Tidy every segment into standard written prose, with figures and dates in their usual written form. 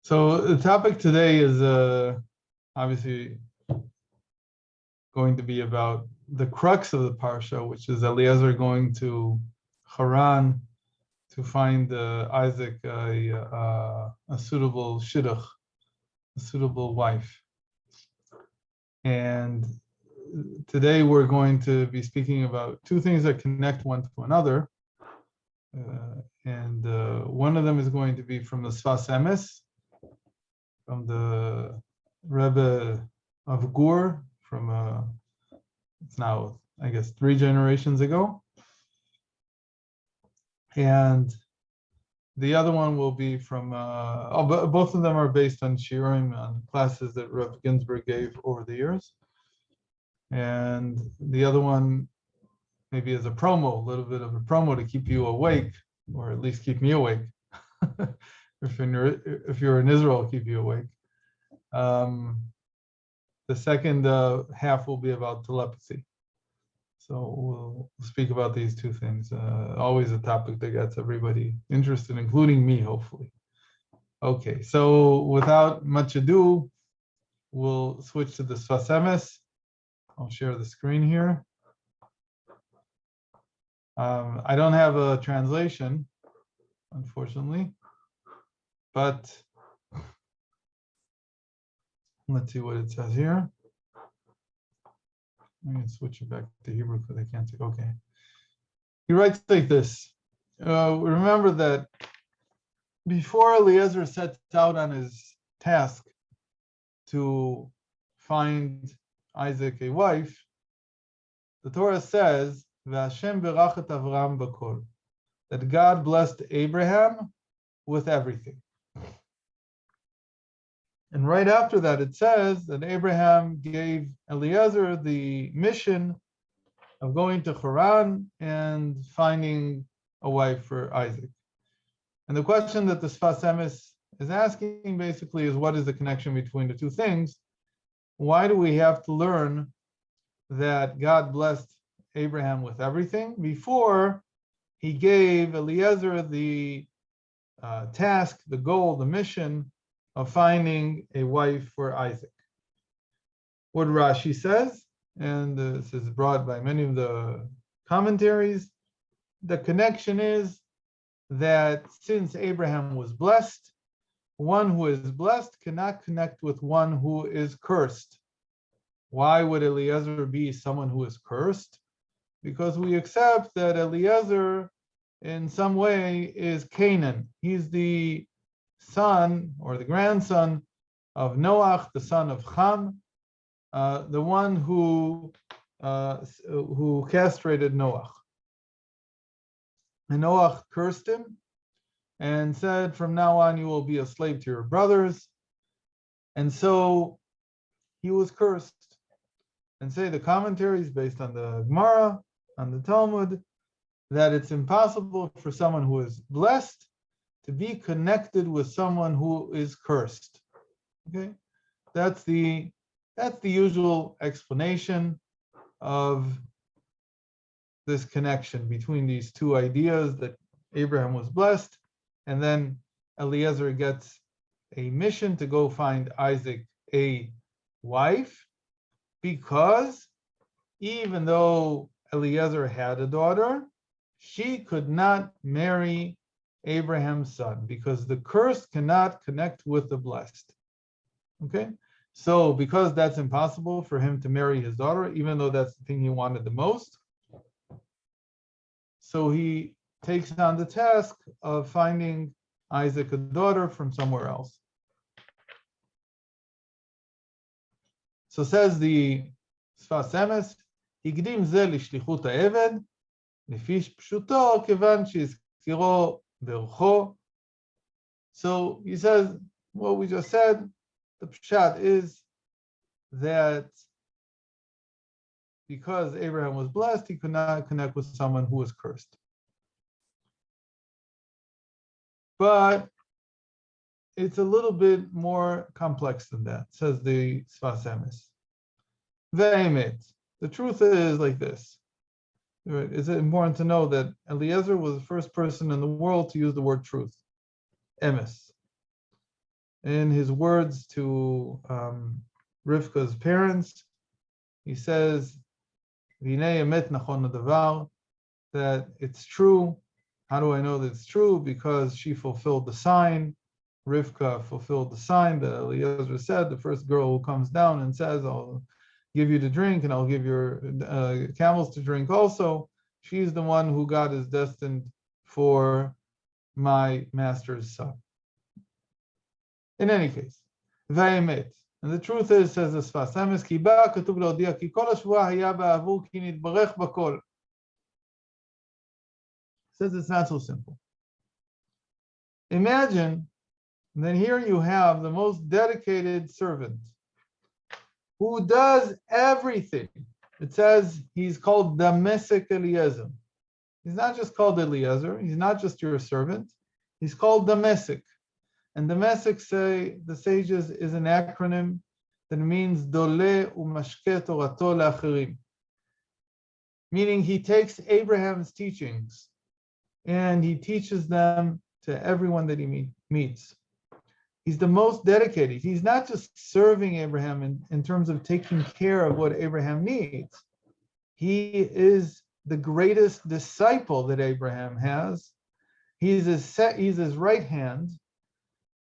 So the topic today is obviously going to be about the crux of the parsha, which is Eliezer going to Haran to find Isaac a suitable shidduch, a suitable wife. And today we're going to be speaking about two things that connect one to another. And one of them is going to be from the Sfas Emes, from the Rebbe of Gur, from it's now, I guess, 3 generations ago. And the other one will be from, both of them are based on shiurim, on classes that Rev Ginsburg gave over the years. And the other one maybe as a promo, a little bit of a promo to keep you awake, or at least keep me awake. If you're in Israel, keep you awake. The second half will be about telepathy. So we'll speak about these two things. Always a topic that gets everybody interested, including me, hopefully. Okay, so without much ado, we'll switch to the Sfas Emes. I'll share the screen here. I don't have a translation, unfortunately, but let's see what it says here. I'm going to switch it back to Hebrew because I can't see. Okay. He writes like this. Remember that before Eliezer sets out on his task to find Isaac a wife, the Torah says, "V'Hashem berachat Avram b'kol," that God blessed Abraham with everything. And right after that, it says that Abraham gave Eliezer the mission of going to Haran and finding a wife for Isaac. And the question that the Sfas Emes is asking basically is, what is the connection between the two things? Why do we have to learn that God blessed Abraham with everything before he gave Eliezer the task, the goal, the mission of finding a wife for Isaac? What Rashi says, and this is brought by many of the commentaries, the connection is that since Abraham was blessed, one who is blessed cannot connect with one who is cursed. Why would Eliezer be someone who is cursed? Because we accept that Eliezer in some way is Canaan. He's the son or the grandson of Noach, the son of Ham, the one who castrated Noach. And Noach cursed him and said, "From now on, you will be a slave to your brothers." And so he was cursed. And say the commentaries based on the Gemara, on the Talmud, that it's impossible for someone who is blessed to be connected with someone who is cursed. Okay, that's the usual explanation of this connection between these two ideas, that Abraham was blessed, and then Eliezer gets a mission to go find Isaac a wife, because even though Eliezer had a daughter, she could not marry Abraham's son, because the cursed cannot connect with the blessed. Okay, so because that's impossible for him to marry his daughter, even though that's the thing he wanted the most, so he takes on the task of finding Isaac a daughter from somewhere else. So says the Sfas Emes, "Higdim ze lishlichut ha'eved, lefi pshuto kevan she'izkiro be'orcho." So he says, what we just said, the pshat is that because Abraham was blessed, he could not connect with someone who was cursed. But it's a little bit more complex than that, says the Sfas Emes. Ve'emet. The truth is like this. It's important to know that Eliezer was the first person in the world to use the word truth. Emes. in his words to Rivka's parents. He says, "Vinei emet nachon hadavar," that it's true. How do I know that it's true? Because she fulfilled the sign. Rivka fulfilled the sign that Eliezer said, the first girl who comes down and says, "I'll give you to drink and I'll give your camels to drink also." She's the one who God is destined for my master's son. In any case, Vayemet. And the truth is, says the Sfas Emes, ki ba katuv leodia ki kol hashvua haya ba'avu ki nitbarech bakol. Says it's not so simple. Imagine that here you have the most dedicated servant who does everything. It says he's called Damesek Eliezer. He's not just called Eliezer. He's not just your servant. He's called Damesek. And Damesek, say the sages, is an acronym that means Dole u'mashke torato le'acherim, meaning he takes Abraham's teachings and he teaches them to everyone that he meets. He's the most dedicated. He's not just serving Abraham in terms of taking care of what Abraham needs. He is the greatest disciple that Abraham has. He's his right hand,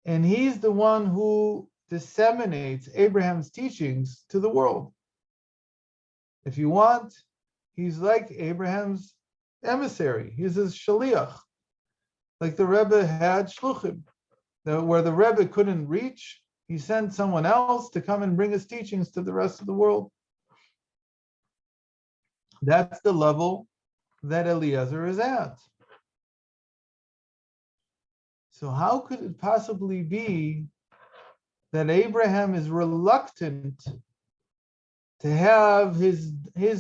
and he's the one who disseminates Abraham's teachings to the world. If you want, he's like Abraham's emissary. He's his shaliach, like the Rebbe had shluchim. Where the Rebbe couldn't reach, he sent someone else to come and bring his teachings to the rest of the world. That's the level that Eliezer is at. So how could it possibly be that Abraham is reluctant to have his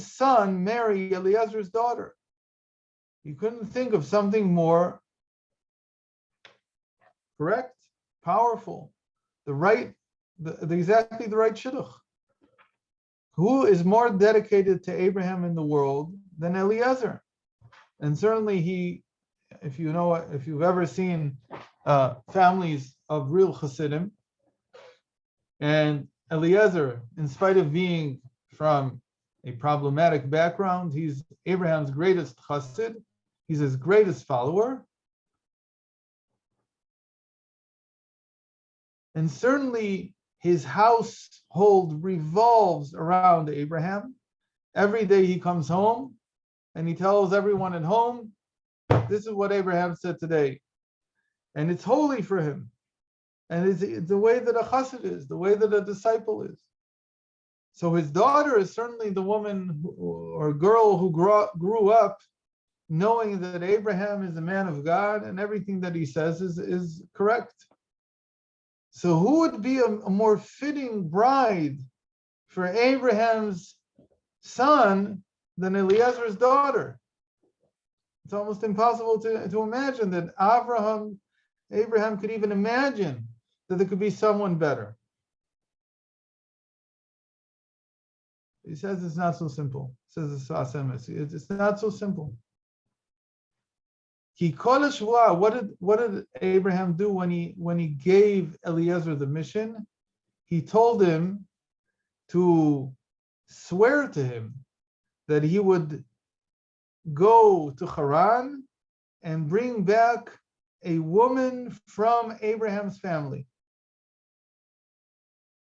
son marry Eliezer's daughter? You couldn't think of something more correct, powerful, exactly the right shidduch. Who is more dedicated to Abraham in the world than Eliezer? And certainly if you've ever seen families of real Hasidim, and Eliezer, in spite of being from a problematic background, he's Abraham's greatest Chassid, he's his greatest follower. And certainly his household revolves around Abraham. Every day he comes home and he tells everyone at home, this is what Abraham said today. And it's holy for him. And it's the way that a chassid is, the way that a disciple is. So his daughter is certainly the woman or girl who grew up knowing that Abraham is a man of God and everything that he says is correct. So who would be a more fitting bride for Abraham's son than Eliezer's daughter? It's almost impossible to imagine that Abraham could even imagine that there could be someone better. He says it's not so simple. Says the Sfas Emes. It's not so simple. What did Abraham do when he gave Eliezer the mission? He told him to swear to him that he would go to Haran and bring back a woman from Abraham's family.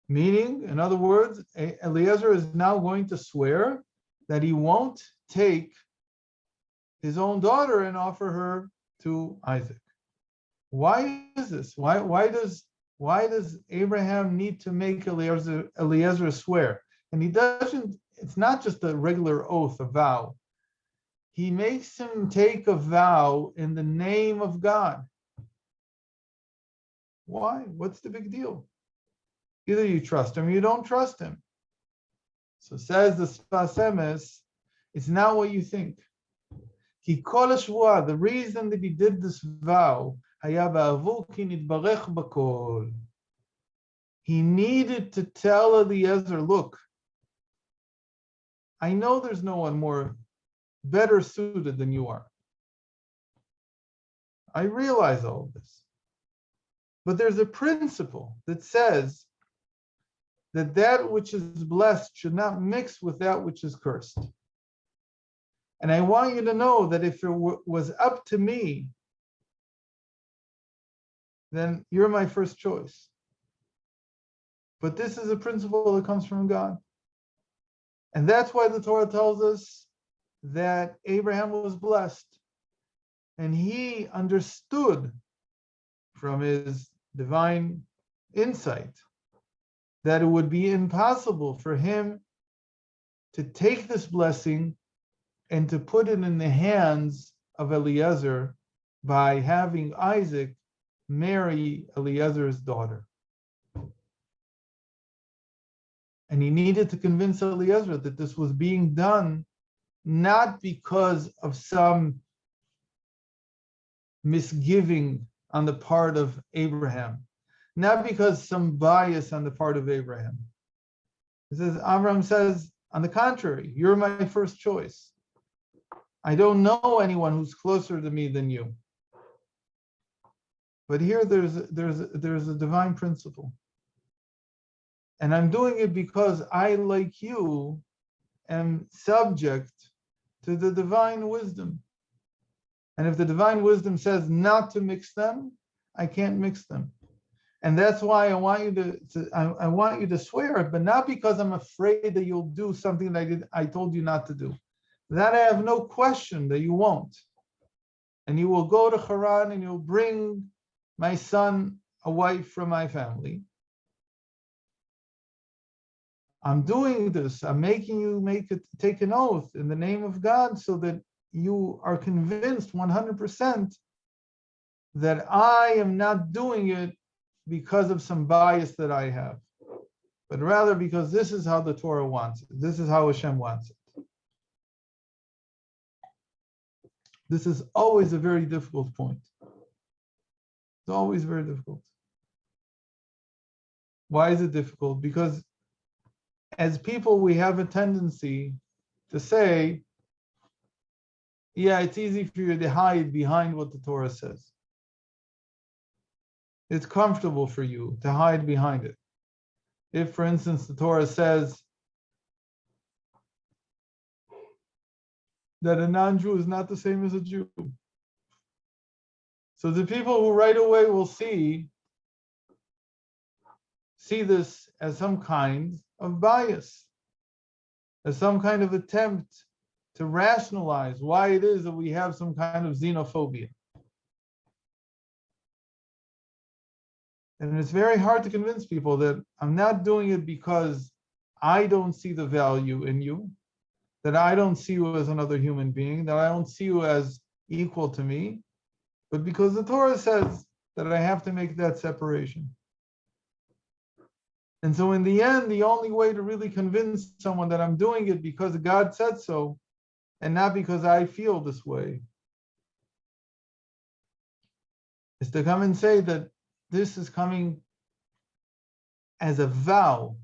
Meaning, in other words, Eliezer is now going to swear that he won't take his own daughter and offer her to Isaac. Why is this? Why does Abraham need to make Eliezer swear? And he doesn't, it's not just a regular oath, a vow. He makes him take a vow in the name of God. Why? What's the big deal? Either you trust him or you don't trust him. So says the Sfas Emes, it's not what you think. The reason that he did this vow, he needed to tell Eliezer, look, I know there's no one better suited than you are. I realize all of this. But there's a principle that says that that which is blessed should not mix with that which is cursed. And I want you to know that if it was up to me, then you're my first choice. But this is a principle that comes from God. And that's why the Torah tells us that Abraham was blessed. And he understood from his divine insight that it would be impossible for him to take this blessing and to put it in the hands of Eliezer by having Isaac marry Eliezer's daughter. And he needed to convince Eliezer that this was being done not because of some misgiving on the part of Abraham, not because some bias on the part of Abraham. It says, Abraham says, on the contrary, you're my first choice. I don't know anyone who's closer to me than you. But here there's a divine principle. And I'm doing it because I, like you, am subject to the divine wisdom. And if the divine wisdom says not to mix them, I can't mix them. And that's why I want you I want you to swear it, but not because I'm afraid that you'll do something that I told you not to do. That I have no question that you won't. And you will go to Haran and you'll bring my son a wife from my family. I'm doing this. I'm making you take an oath in the name of God so that you are convinced 100% that I am not doing it because of some bias that I have, but rather because this is how the Torah wants it. This is how Hashem wants it. This is always a very difficult point. It's always very difficult. Why is it difficult? Because as people, we have a tendency to say, yeah, it's easy for you to hide behind what the Torah says. It's comfortable for you to hide behind it. If, for instance, the Torah says that a non-Jew is not the same as a Jew. So the people who right away will see this as some kind of bias, as some kind of attempt to rationalize why it is that we have some kind of xenophobia. And it's very hard to convince people that I'm not doing it because I don't see the value in you, that I don't see you as another human being, that I don't see you as equal to me, but because the Torah says that I have to make that separation. And so in the end, the only way to really convince someone that I'm doing it because God said so, and not because I feel this way, is to come and say that this is coming as a vow.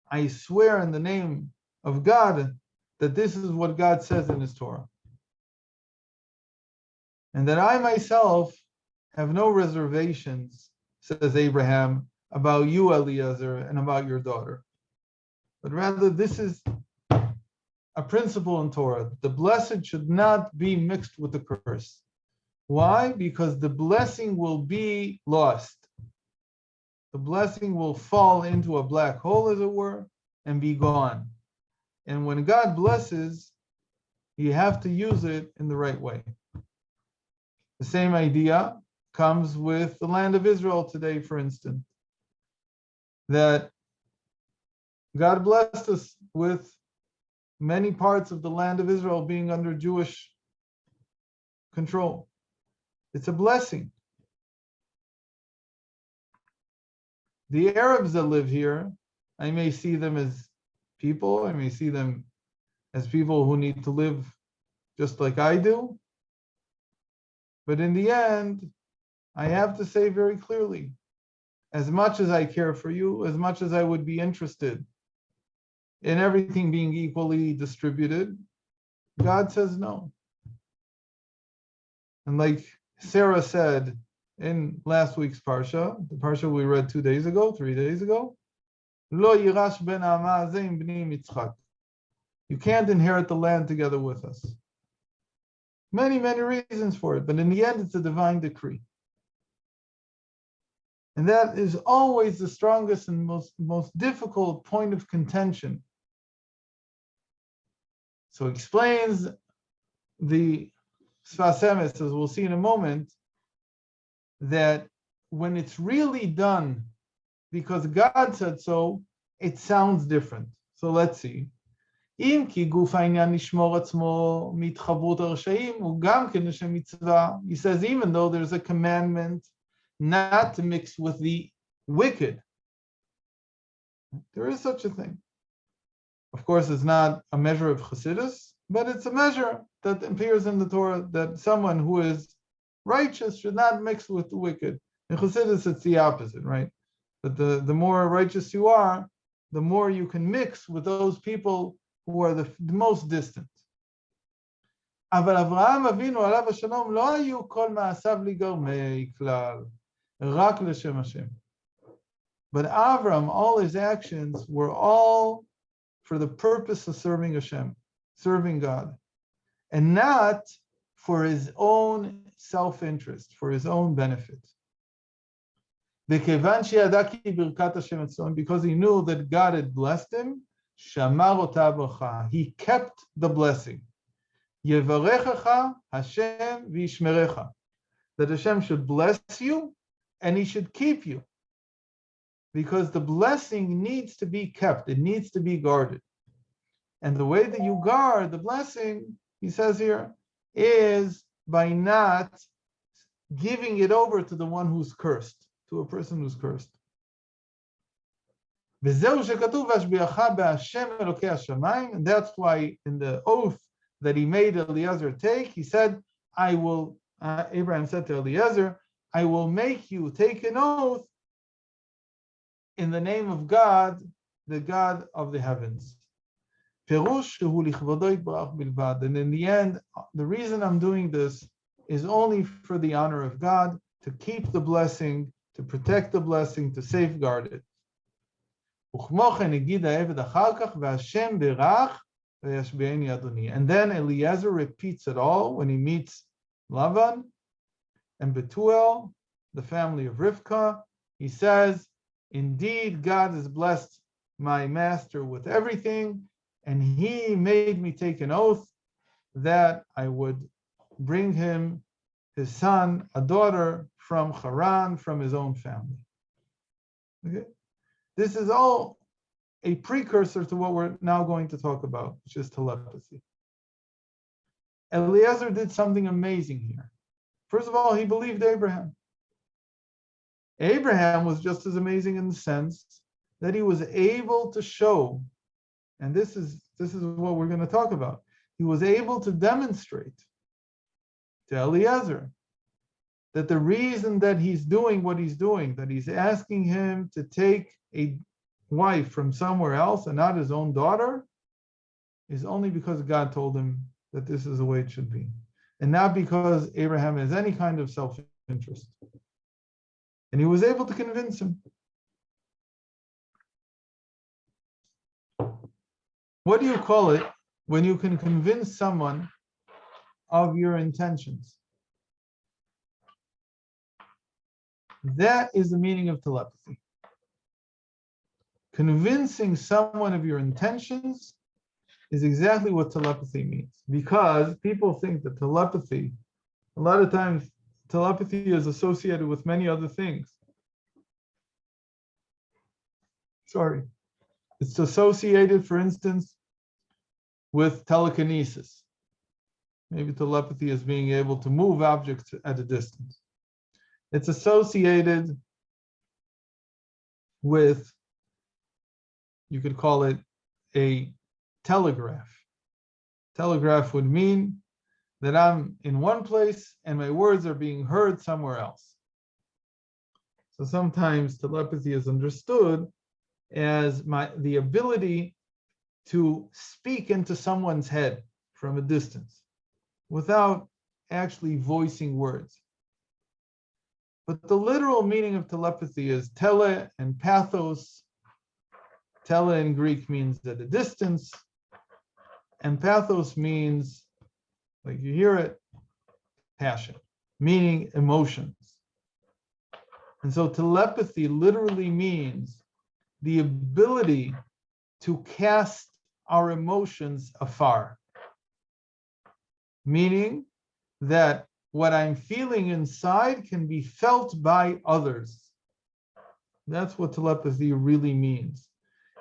I swear in the name of God that this is what God says in his Torah. And that I myself have no reservations, says Abraham, about you, Eliezer, and about your daughter. But rather, this is a principle in Torah. The blessed should not be mixed with the curse. Why? Because the blessing will be lost. The blessing will fall into a black hole, as it were, and be gone. And when God blesses, you have to use it in the right way. The same idea comes with the land of Israel today, for instance, that God blessed us with many parts of the land of Israel being under Jewish control. It's a blessing. The Arabs that live here, I may see them as people, I may see them as people who need to live just like I do. But in the end, I have to say very clearly, as much as I care for you, as much as I would be interested in everything being equally distributed, God says no. And like Sarah said, in last week's Parsha, the Parsha we read 3 days ago. Lo yirash ben ha'ama hazeh im bni Yitzchak. You can't inherit the land together with us. Many, many reasons for it, but in the end, it's a divine decree. And that is always the strongest and most difficult point of contention. So it explains the Sfas Emes, as we'll see in a moment, that when it's really done because God said so, it sounds different. So let's see. אם כי גוף העניין לשמור עצמו מהתחברות הרשעים, הוא גם כן לשם מצווה. He says, even though there's a commandment not to mix with the wicked, there is such a thing. Of course, it's not a measure of Chassidus, but it's a measure that appears in the Torah that someone who is righteous should not mix with the wicked. In Chassidus, it's the opposite, right? That the more righteous you are, the more you can mix with those people who are the most distant. אבל אברהם אבינו עליו השלום לא היו כל מעשיו לגרמי כלל, רק לשם השם. But Avram, all his actions were all for the purpose of serving Hashem, serving God, and not for his own self-interest, for his own benefit. וכיוון שידע כי ברכת השם אצלו, because he knew that God had blessed him, שמר אותה ברכה. He kept the blessing. יברכך השם וישמרך. That Hashem should bless you and he should keep you. Because the blessing needs to be kept. It needs to be guarded. And the way that you guard the blessing, he says here, is by not giving it over to the one who's cursed, to a person who's cursed. וזהו שכתוב והשביעך בהשם אלוקי השמיים, and that's why in the oath that he made Eliezer take, he said, Abraham said to Eliezer, I will make you take an oath in the name of God, the God of the heavens. פירוש שהוא לכבודו יתברך בלבד. And in the end, the reason I'm doing this is only for the honor of God, to keep the blessing, to protect the blessing, to safeguard it. וכמו כן הגיד העבד אחר כך, והשם ברך וישביעני אדוני. And then Eliezer repeats it all when he meets Lavan and Bethuel, the family of Rivka. He says, indeed, God has blessed my master with everything, and he made me take an oath that I would bring him his son, a daughter from Haran, from his own family. Okay? This is all a precursor to what we're now going to talk about, which is telepathy. Eliezer did something amazing here. First of all, he believed Abraham. Abraham was just as amazing in the sense that he was able to show, and this is what we're going to talk about. He was able to demonstrate to Eliezer that the reason that he's doing what he's doing, that he's asking him to take a wife from somewhere else and not his own daughter, is only because God told him that this is the way it should be, and not because Abraham has any kind of self-interest. And he was able to convince him. What do you call it when you can convince someone of your intentions? That is the meaning of telepathy. Convincing someone of your intentions is exactly what telepathy means. Because people think that telepathy, a lot of times, telepathy is associated with many other things. It's associated, for instance, with telekinesis. Maybe telepathy is being able to move objects at a distance. It's associated with, you could call it a telegraph. Telegraph would mean that I'm in one place and my words are being heard somewhere else. So sometimes telepathy is understood as the ability to speak into someone's head from a distance without actually voicing words. But the literal meaning of telepathy is tele and pathos. Tele in Greek means at a distance, and pathos means, like you hear it, passion, meaning emotions. And so telepathy literally means the ability to cast our emotions afar, meaning that what I'm feeling inside can be felt by others. That's what telepathy really means.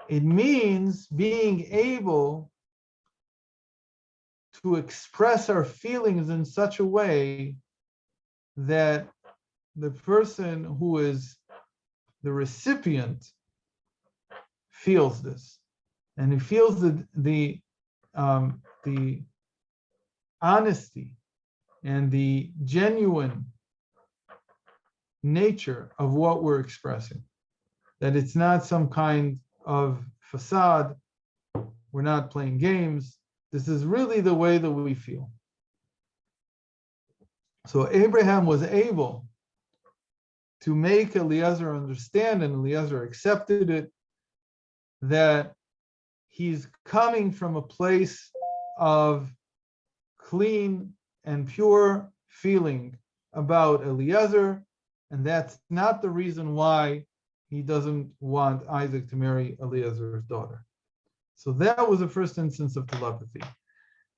It means being able to express our feelings in such a way that the person who is the recipient feels this, and he feels the honesty and the genuine nature of what we're expressing. That it's not some kind of facade. We're not playing games. This is really the way that we feel. So Abraham was able to make Eliezer understand, and Eliezer accepted it, that he's coming from a place of clean and pure feeling about Eliezer, and that's not the reason why he doesn't want Isaac to marry Eliezer's daughter. So that was the first instance of telepathy.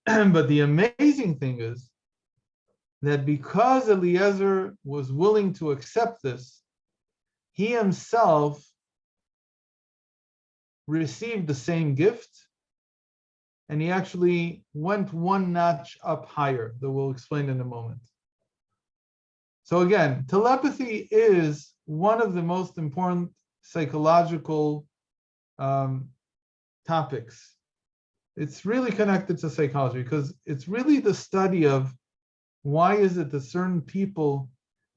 But the amazing thing is that because Eliezer was willing to accept this, he himself received the same gift, and he actually went one notch up higher, that we'll explain in a moment. So again, telepathy is one of the most important psychological topics. It's really connected to psychology because it's really the study of why is it that certain people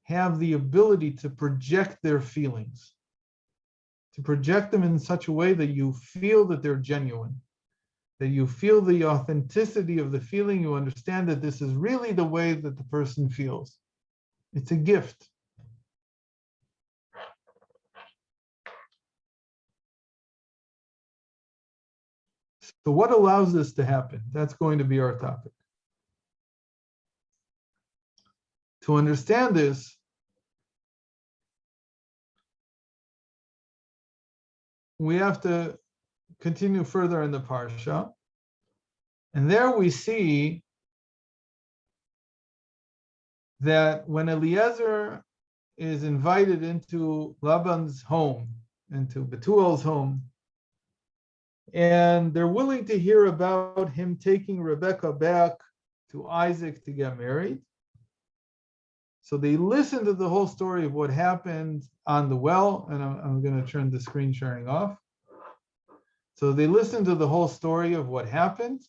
have the ability to project their feelings, to project them in such a way that you feel that they're genuine, that you feel the authenticity of the feeling, you understand that this is really the way that the person feels. It's a gift. So what allows this to happen? That's going to be our topic. To understand this, we have to continue further in the parsha. And there we see that when Eliezer is invited into Laban's home, into Bethuel's home, and they're willing to hear about him taking Rebekah back to Isaac to get married. So they listen to the whole story of what happened on the well, and I'm going to turn the screen sharing off. So they listen to the whole story of what happened,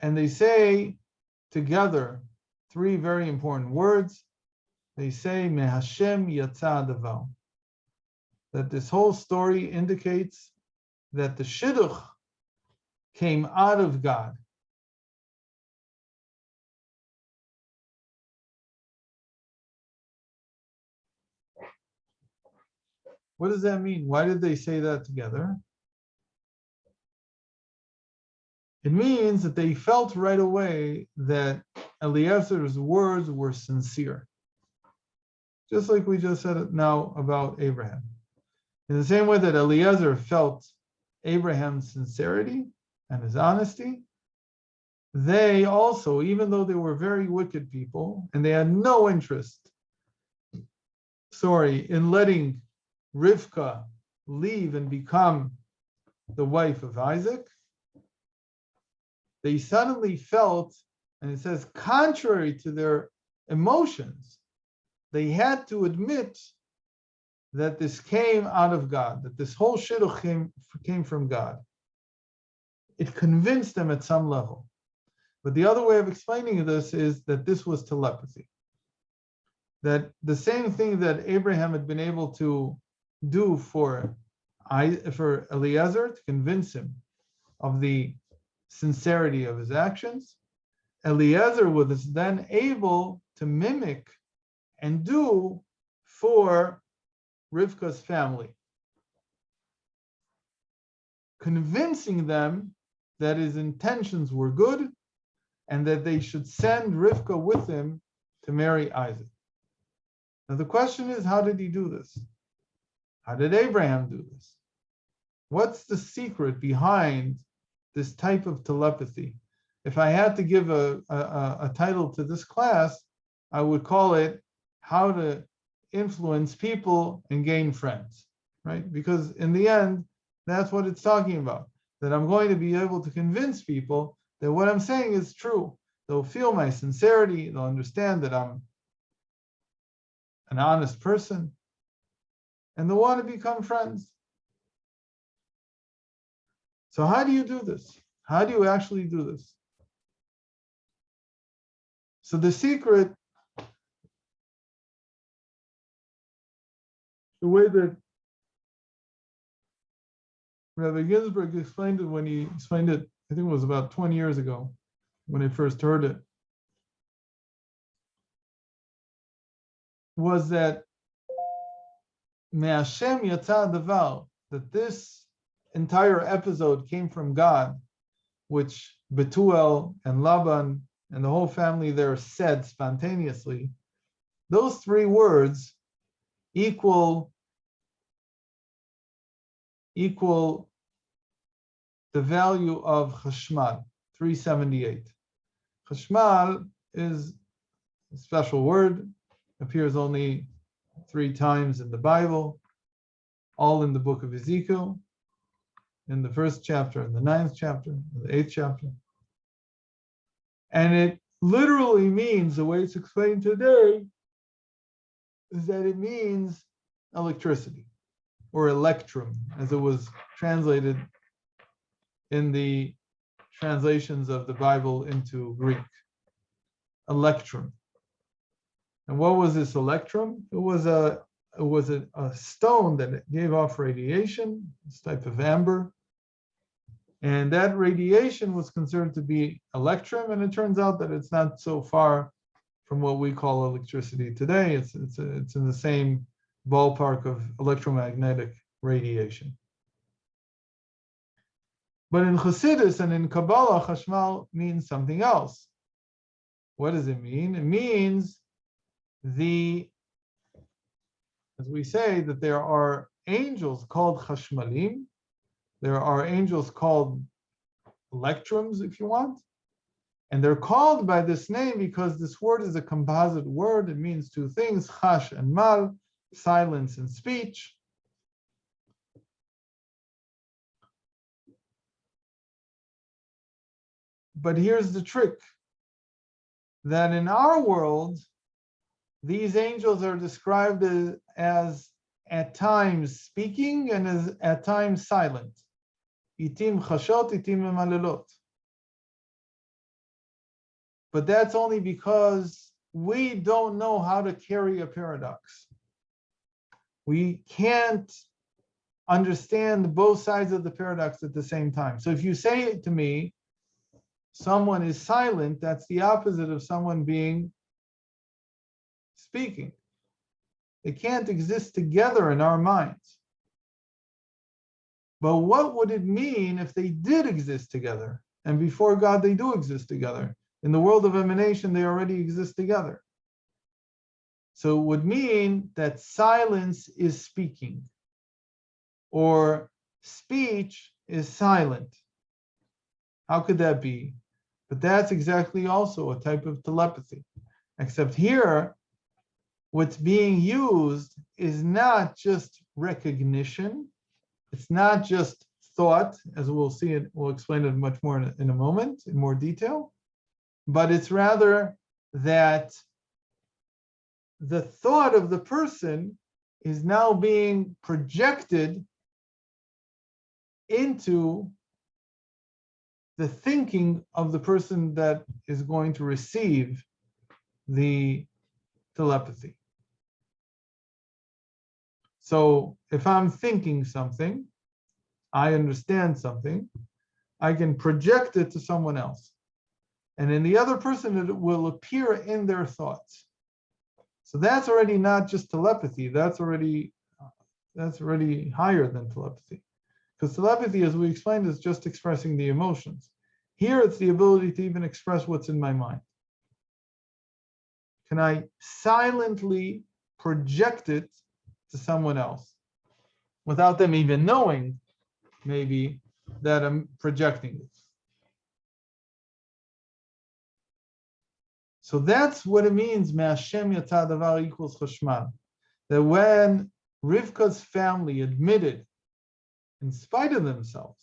and they say together three very important words. They say, "Mehashem yatsa hadavar," that this whole story indicates that the shidduch came out of God. What does that mean? Why did they say that together? It means that they felt right away that Eliezer's words were sincere. Just like we just said it now about Abraham. In the same way that Eliezer felt Abraham's sincerity and his honesty, they also, even though they were very wicked people and they had no interest, in letting Rivka leave and become the wife of Isaac, they suddenly felt, and it says, contrary to their emotions, they had to admit that this came out of God, that this whole shidduch came from God. It convinced them at some level. But the other way of explaining this is that this was telepathy. That the same thing that Abraham had been able to do for Eliezer, to convince him of the sincerity of his actions, Eliezer was then able to mimic and do for Rivka's family, convincing them that his intentions were good and that they should send Rivka with him to marry Isaac. Now the question is, how did he do this? How did Abraham do this? What's the secret behind this type of telepathy? If I had to give a title to this class, I would call it How to Influence People and Gain Friends, right? Because in the end, that's what it's talking about, that I'm going to be able to convince people that what I'm saying is true. They'll feel my sincerity, they'll understand that I'm an honest person, and they'll want to become friends. So how do you do this? How do you actually do this? So the secret, the way that Rabbi Ginsburg explained it when he explained it, I think it was about 20 years ago when I first heard it, was that Me'Hashem Yatza Davar, that this entire episode came from God, which Betuel and Laban and the whole family there said spontaneously. Those three words equal the value of Chashmal, 378. Chashmal is a special word, appears only 3 times in the Bible, all in the book of Ezekiel, in the 1st chapter, in the 9th chapter, in the 8th chapter. And it literally means, the way it's explained today, is that it means electricity, or electrum, as it was translated in the translations of the Bible into Greek. Electrum. And what was this electrum? It was a stone that gave off radiation, this type of amber. And that radiation was considered to be electrum, and it turns out that it's not so far from what we call electricity today. It's in the same ballpark of electromagnetic radiation. But in Chassidus and in Kabbalah, Chashmal means something else. What does it mean? It means as we say, that there are angels called Chashmalim. There are angels called electrums, if you want. And they're called by this name because this word is a composite word. It means 2 things, chash and mal, silence and speech. But here's the trick, that in our world, these angels are described as at times speaking and as at times silent. Itim chashot, itim memalelot. But that's only because we don't know how to carry a paradox. We can't understand both sides of the paradox at the same time. So if you say to me, someone is silent, that's the opposite of someone being speaking. They can't exist together in our minds. But what would it mean if they did exist together? And before God, they do exist together. In the world of emanation, they already exist together. So it would mean that silence is speaking, or speech is silent. How could that be? But that's exactly also a type of telepathy. Except here, what's being used is not just recognition. It's not just thought, as we'll see it, we'll explain it much more in a moment, in more detail. But it's rather that the thought of the person is now being projected into the thinking of the person that is going to receive the telepathy. So if I'm thinking something, I understand something, I can project it to someone else. And in the other person, it will appear in their thoughts. So that's already not just telepathy. That's already higher than telepathy. Because telepathy, as we explained, is just expressing the emotions. Here, it's the ability to even express what's in my mind. Can I silently project it to someone else without them even knowing, maybe, that I'm projecting it? So that's what it means, Me'Hashem yatsa davar equals chashmal. That when Rivka's family admitted, in spite of themselves,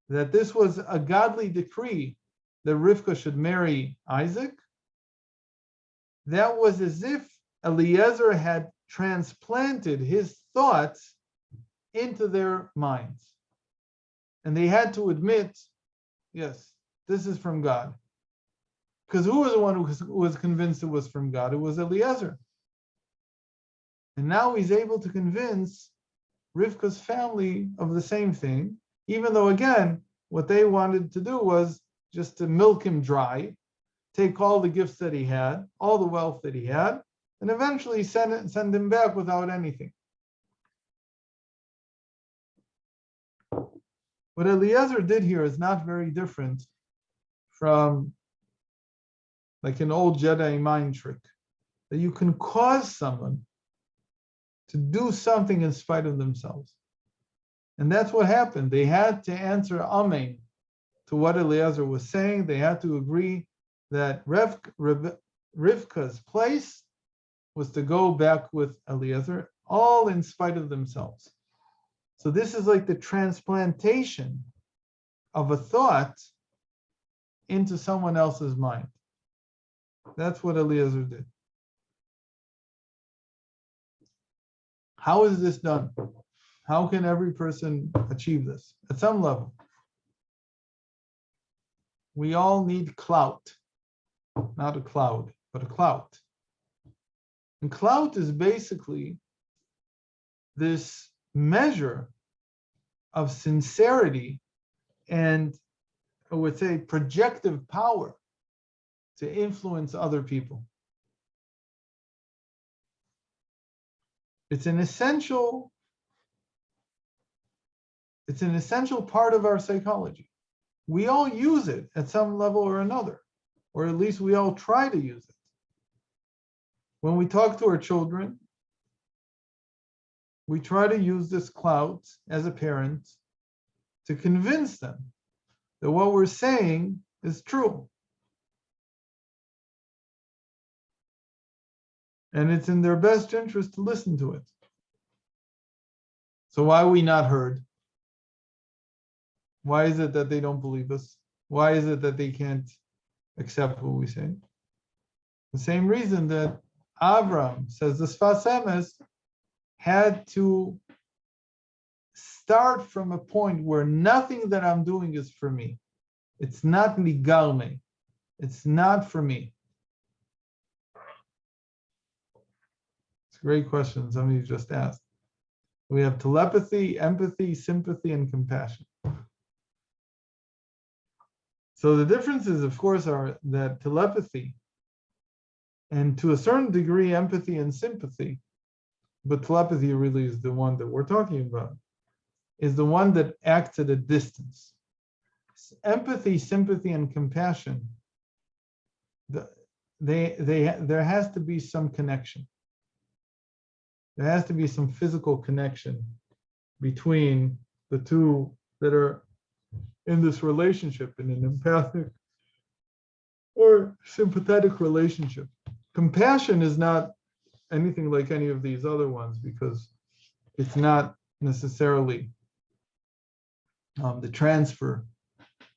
that this was a godly decree that Rivka should marry Isaac, that was as if Eliezer had transplanted his thoughts into their minds. And they had to admit, yes, this is from God. Because who was the one who was convinced it was from God? It was Eliezer. And now he's able to convince Rivka's family of the same thing, even though, again, what they wanted to do was just to milk him dry, take all the gifts that he had, all the wealth that he had, and eventually send him back without anything. What Eliezer did here is not very different from like an old Jedi mind trick, that you can cause someone to do something in spite of themselves. And that's what happened. They had to answer Amen to what Eliezer was saying. They had to agree that Rivka's place was to go back with Eliezer, all in spite of themselves. So this is like the transplantation of a thought into someone else's mind. That's what Eliezer did. How is this done? How can every person achieve this? At some level, we all need clout, not a cloud, but a clout. And clout is basically this measure of sincerity and, I would say, projective power to influence other people. It's an essential part of our psychology. We all use it at some level or another, or at least we all try to use it. When we talk to our children, we try to use this clout as a parent to convince them that what we're saying is true. And it's in their best interest to listen to it. So why are we not heard? Why is it that they don't believe us? Why is it that they can't accept what we say? The same reason that Avram, says the Sfas Emes, had to start from a point where nothing that I'm doing is for me. It's not ligalme. It's not for me. It's a great question somebody just asked. We have telepathy, empathy, sympathy, and compassion. So the differences, of course, are that telepathy, and to a certain degree, empathy and sympathy, but telepathy really is the one that we're talking about, is the one that acts at a distance. Empathy, sympathy, and compassion, there has to be some connection. There has to be some physical connection between the two that are in this relationship, in an empathic or sympathetic relationship. Compassion is not anything like any of these other ones because it's not necessarily the transfer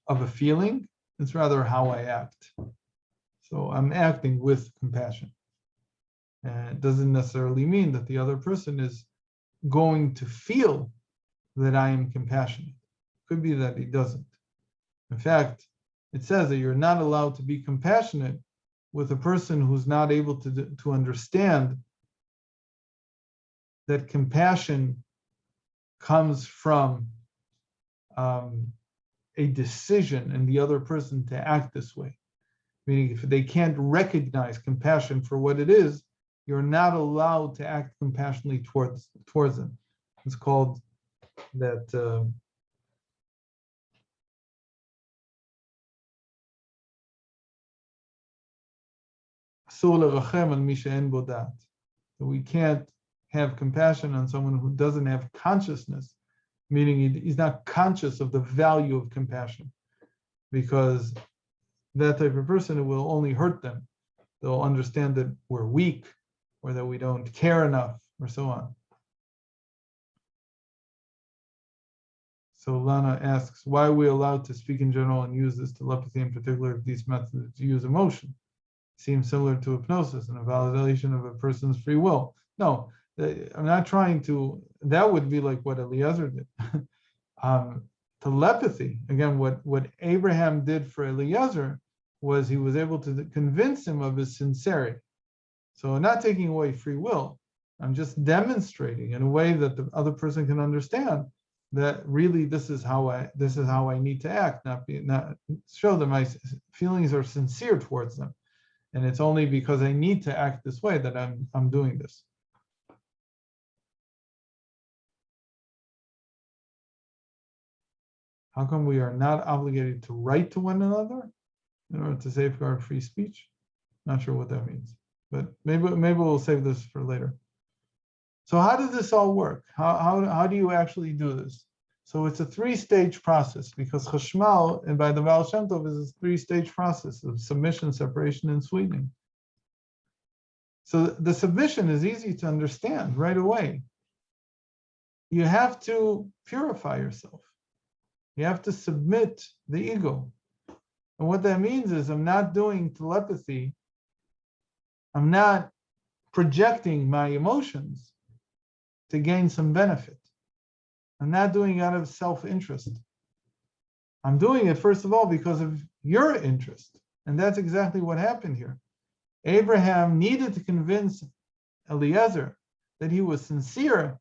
of a feeling. It's rather how I act. So I'm acting with compassion. And it doesn't necessarily mean that the other person is going to feel that I am compassionate. Could be that he doesn't. In fact, it says that you're not allowed to be compassionate with a person who's not able to understand that compassion comes from a decision in the other person to act this way. meaning if they can't recognize compassion for what it is, you're not allowed to act compassionately towards them. It's called that that we can't have compassion on someone who doesn't have consciousness, meaning he's not conscious of the value of compassion, because that type of person will only hurt them. They'll understand that we're weak or that we don't care enough or so on. So Lana asks, why are we allowed to speak in general and use this telepathy in particular if these methods use emotion? Seems similar to hypnosis and a validation of a person's free will. No, I'm not trying to, that would be like what Eliezer did. Telepathy, again, what Abraham did for Eliezer was he was able to convince him of his sincerity. So I'm not taking away free will. I'm just demonstrating in a way that the other person can understand that really this is how I need to act, not show that my feelings are sincere towards them. And it's only because I need to act this way that I'm doing this. How come we are not obligated to write to one another in order to safeguard free speech? Not sure what that means, but maybe we'll save this for later. So how does this all work? How do you actually do this? So it's a three-stage process, because Chashmal, and by the Baal Shem Tov, is a three-stage process of submission, separation, and sweetening. So the submission is easy to understand right away. You have to purify yourself. You have to submit the ego. And what that means is I'm not doing telepathy. I'm not projecting my emotions to gain some benefit. I'm not doing it out of self-interest. I'm doing it, first of all, because of your interest. And that's exactly what happened here. Abraham needed to convince Eliezer that he was sincere,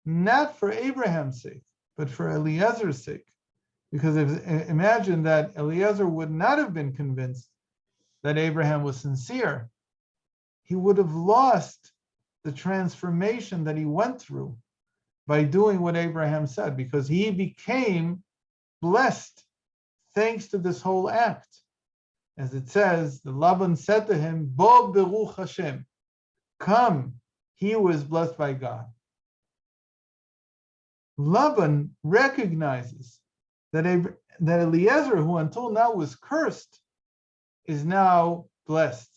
not for Abraham's sake, but for Eliezer's sake. Because imagine that Eliezer would not have been convinced that Abraham was sincere. He would have lost the transformation that he went through by doing what Abraham said, because he became blessed thanks to this whole act. As it says, the Laban said to him, Bo beruch Hashem, come, he was blessed by God. Laban recognizes that Eliezer, who until now was cursed, is now blessed.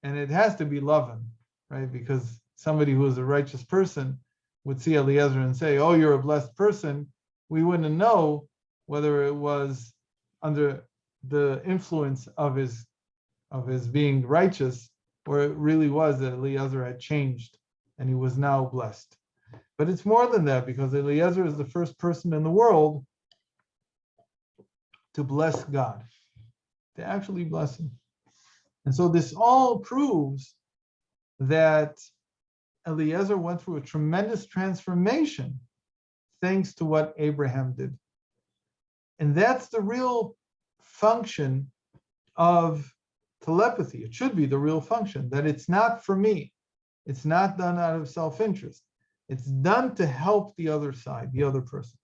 And it has to be Laban, right? Because somebody who is a righteous person would see Eliezer and say, oh, you're a blessed person. We wouldn't know whether it was under the influence of his being righteous, or it really was that Eliezer had changed and he was now blessed. But it's more than that, because Eliezer is the first person in the world to bless God, to actually bless him. And so this all proves that Eliezer went through a tremendous transformation thanks to what Abraham did. And that's the real function of telepathy. It should be the real function, that it's not for me. It's not done out of self-interest. It's done to help the other side, the other person.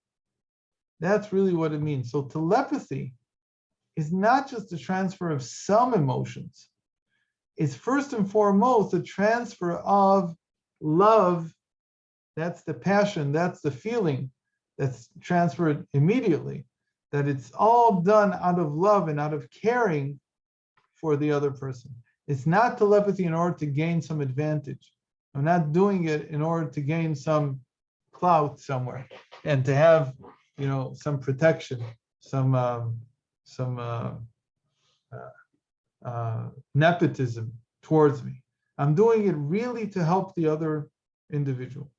That's really what it means. So telepathy is not just the transfer of some emotions. It's first and foremost the transfer of love. That's the passion, that's the feeling that's transferred immediately. That it's all done out of love and out of caring for the other person. It's not telepathy in order to gain some advantage. I'm not doing it in order to gain some clout somewhere and to have, some protection, some nepotism towards me. I'm doing it really to help the other individual.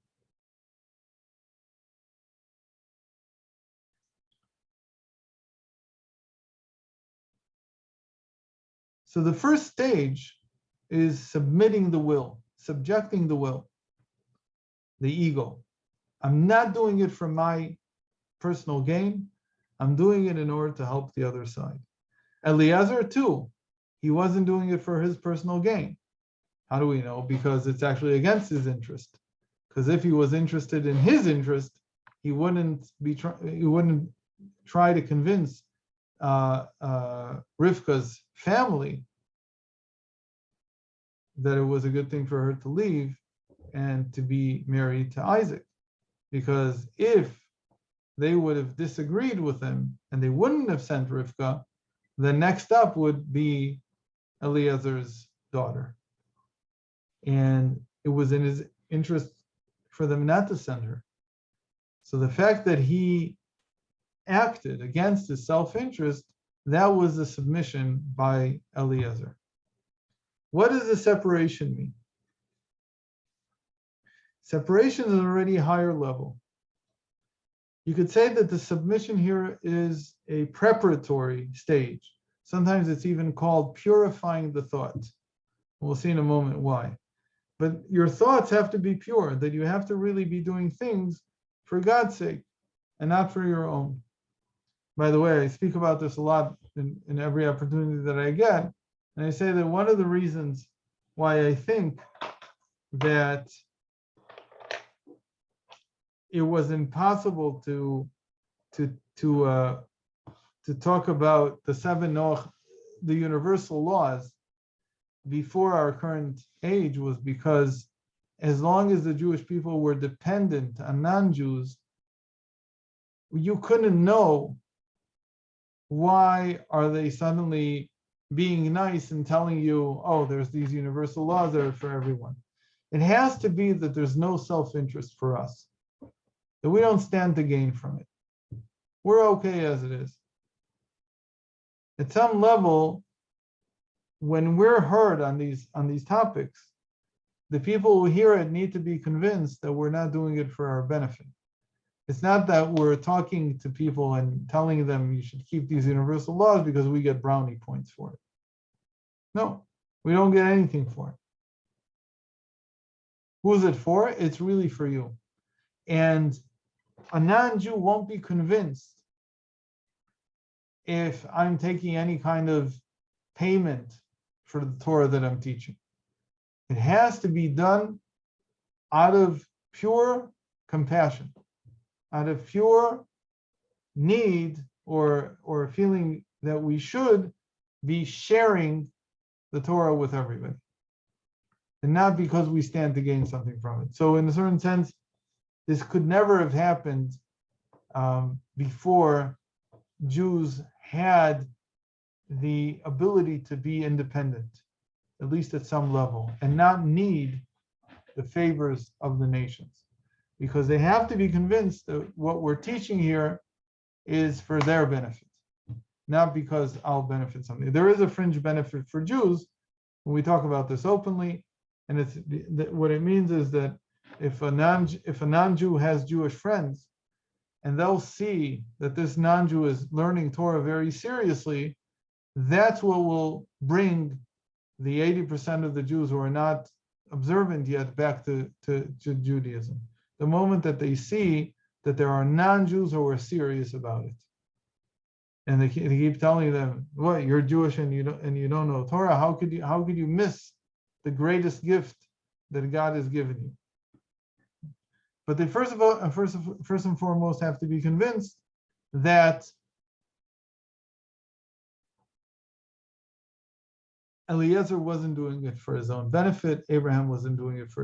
So the first stage is submitting the will, subjecting the will, the ego. I'm not doing it for my personal gain. I'm doing it in order to help the other side. Eliezer too, he wasn't doing it for his personal gain. How do we know? Because it's actually against his interest. Because if he was interested in his interest, he wouldn't try to convince Rivka's family that it was a good thing for her to leave and to be married to Isaac. Because if they would have disagreed with him and they wouldn't have sent Rivka, the next up would be Eliezer's daughter. And it was in his interest for them not to send her. So the fact that he acted against his self-interest, that was a submission by Eliezer. What does the separation mean? Separation is already a higher level. You could say that the submission here is a preparatory stage. Sometimes it's even called purifying the thought. We'll see in a moment why. But your thoughts have to be pure, that you have to really be doing things for God's sake and not for your own. By the way, I speak about this a lot in every opportunity that I get. And I say that one of the reasons why I think that it was impossible to talk about the seven Noach, the universal laws, before our current age was because as long as the Jewish people were dependent on non-Jews, you couldn't know why are they suddenly being nice and telling you, oh, there's these universal laws that are for everyone. It has to be that there's no self-interest for us, that we don't stand to gain from it. We're okay as it is. At some level, when we're heard on these topics, the people who hear it need to be convinced that we're not doing it for our benefit. It's not that we're talking to people and telling them you should keep these universal laws because we get brownie points for it. No, we don't get anything for it. Who's it for? It's really for you. And a non-Jew won't be convinced if I'm taking any kind of payment for the Torah that I'm teaching. It has to be done out of pure compassion, out of pure need or feeling that we should be sharing the Torah with everybody, and not because we stand to gain something from it. So in a certain sense, this could never have happened before Jews had the ability to be independent, at least at some level, and not need the favors of the nations, because they have to be convinced that what we're teaching here is for their benefit, not because I'll benefit something. There is a fringe benefit for Jews when we talk about this openly, and it's what it means is that if a non-Jew has Jewish friends, and they'll see that this non-Jew is learning Torah very seriously, that's what will bring the 80% of the Jews who are not observant yet back to Judaism. The moment that they see that there are non-Jews who are serious about it, and they keep telling them, "What, you're Jewish and you don't know Torah? How could you miss the greatest gift that God has given you?" But they first and foremost have to be convinced that Eliezer wasn't doing it for his own benefit. Abraham wasn't doing it for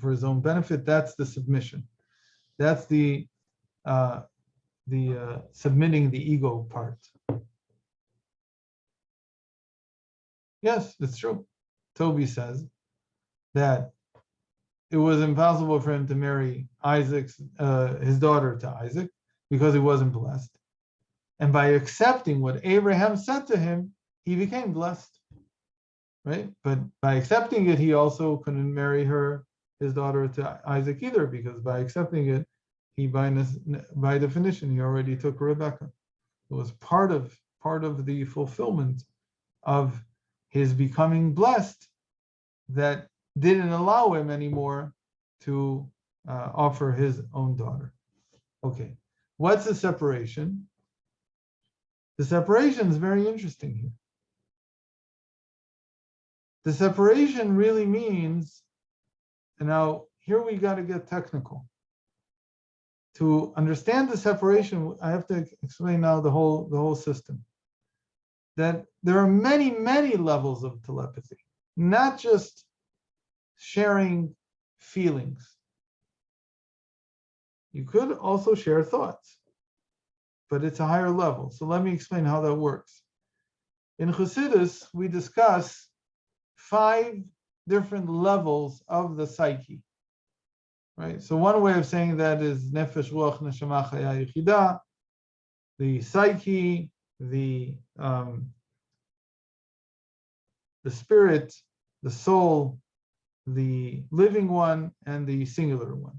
his own benefit. That's the submission. That's the submitting the ego part. Yes, it's true. Toby says that it was impossible for him to marry his daughter to Isaac because he wasn't blessed. And by accepting what Abraham said to him, he became blessed. Right? But by accepting it, he also couldn't marry his daughter to Isaac either, because by accepting it, he by definition, he already took Rebecca. It was part of the fulfillment of his becoming blessed that didn't allow him anymore to offer his own daughter. Okay, what's the separation? The separation is very interesting here. The separation really means, and now here we got to get technical. To understand the separation, I have to explain now the whole system. That there are many, many levels of telepathy, not just sharing feelings. You could also share thoughts, but it's a higher level. So let me explain how that works. In Chassidus, we discuss 5 different levels of the psyche. Right? So one way of saying that is nefesh, ruach, neshama, chaya, yichida, the psyche, the spirit, the soul, the living one, and the singular one.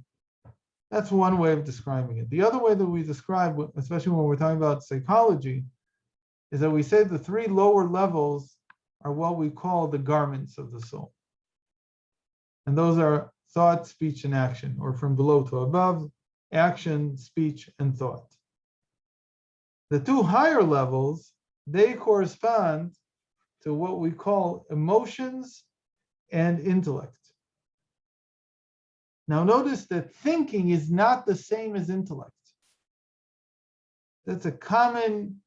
That's one way of describing it. The other way that we describe, especially when we're talking about psychology, is that we say the 3 lower levels are what we call the garments of the soul. And those are thought, speech, and action, or from below to above, action, speech, and thought. The 2 higher levels, they correspond to what we call emotions and intellect. Now notice that thinking is not the same as intellect. That's a common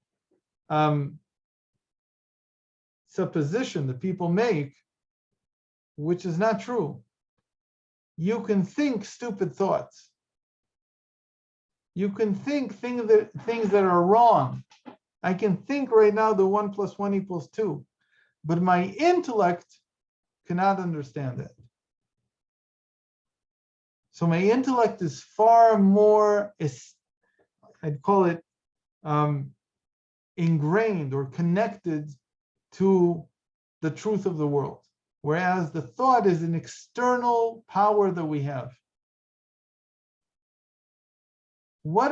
supposition that people make, which is not true. You can think stupid thoughts. You can think things that are wrong. I can think right now that 1 + 1 = 2, but my intellect cannot understand that. So my intellect is far more, I'd call it ingrained or connected to the truth of the world, whereas the thought is an external power that we have. What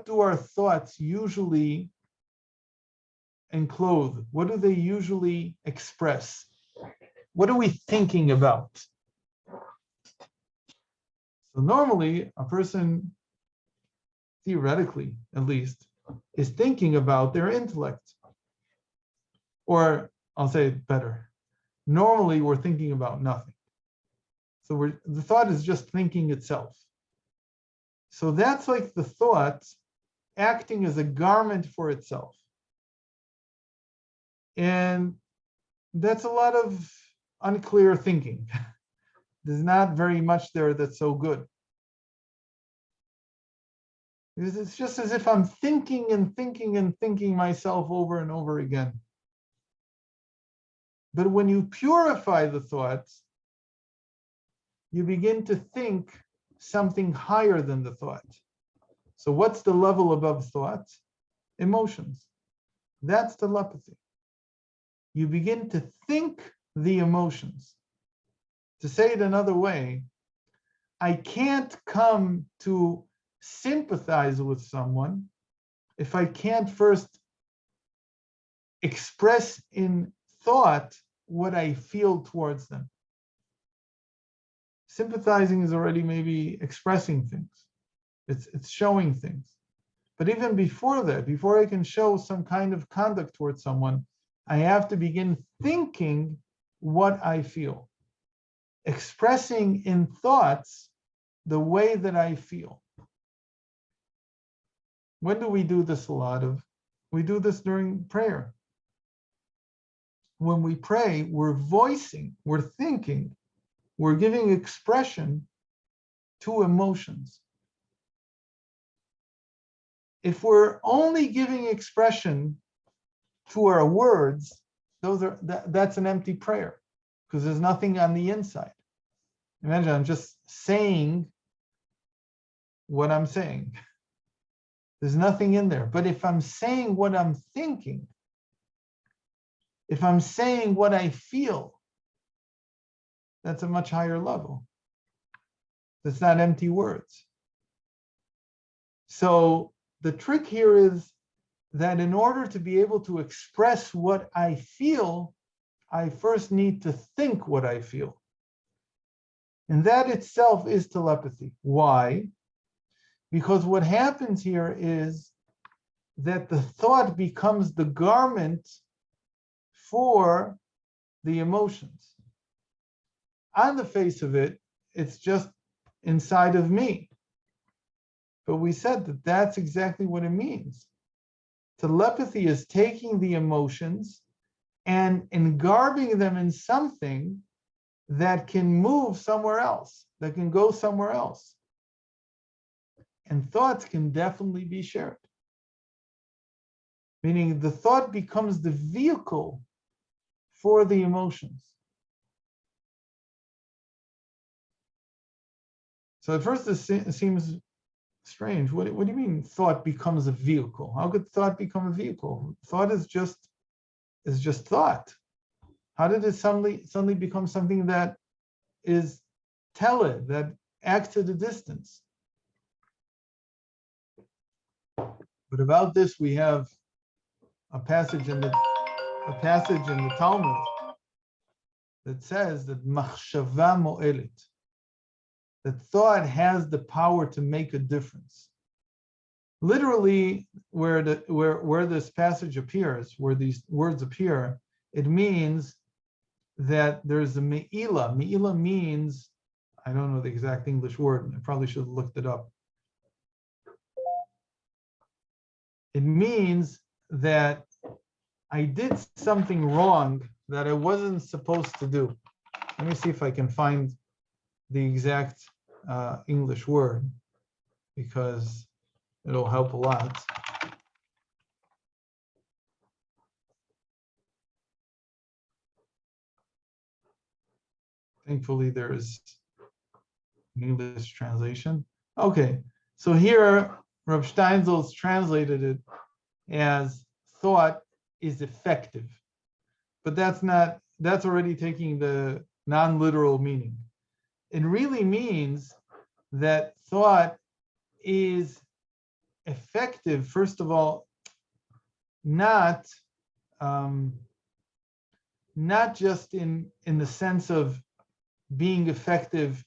do our thoughts usually enclose? What do they usually express? What are we thinking about? So normally a person, theoretically at least, is thinking about their intellect. Or I'll say it better. Normally we're thinking about nothing. So the thought is just thinking itself. So that's like the thought acting as a garment for itself. And that's a lot of unclear thinking. There's not very much there that's so good. Because it's just as if I'm thinking and thinking and thinking myself over and over again. But when you purify the thoughts, you begin to think something higher than the thought. So what's the level above thought? Emotions. That's telepathy. You begin to think the emotions. To say it another way, I can't come to sympathize with someone if I can't first express in thought what I feel towards them. Sympathizing is already maybe expressing things. It's showing things. But even before that, before I can show some kind of conduct towards someone, I have to begin thinking what I feel, expressing in thoughts the way that I feel. When do we do this a lot of? We do this during prayer. When we pray, we're voicing, we're thinking, we're giving expression to emotions. If we're only giving expression to our words, that's an empty prayer, because there's nothing on the inside. Imagine I'm just saying what I'm saying. There's nothing in there. But if I'm saying what I'm thinking, if I'm saying what I feel, that's a much higher level. It's not empty words. So the trick here is that in order to be able to express what I feel, I first need to think what I feel. And that itself is telepathy. Why? Because what happens here is that the thought becomes the garment for the emotions. On the face of it, it's just inside of me. But we said that that's exactly what it means. Telepathy is taking the emotions and engarbing them in something that can move somewhere else, that can go somewhere else. And thoughts can definitely be shared. Meaning the thought becomes the vehicle for the emotions. So at first it seems strange. What do you mean thought becomes a vehicle? How could thought become a vehicle? Thought is just thought. How did it suddenly become something that is teled, that acts at a distance? But about this we have a passage in the Talmud that says that machshava mo'elit, that thought has the power to make a difference. Literally, where this passage appears, where these words appear, it means that there's a me'ila. Me'ila means, I don't know the exact English word, I probably should have looked it up. It means that I did something wrong that I wasn't supposed to do. Let me see if I can find the exact English word, because it'll help a lot. Thankfully, there is an English translation. Okay, so here Rav Steinsaltz translated it as thought is effective, but that's already taking the non-literal meaning. It really means that thought is effective, first of all, not just in the sense of being effective.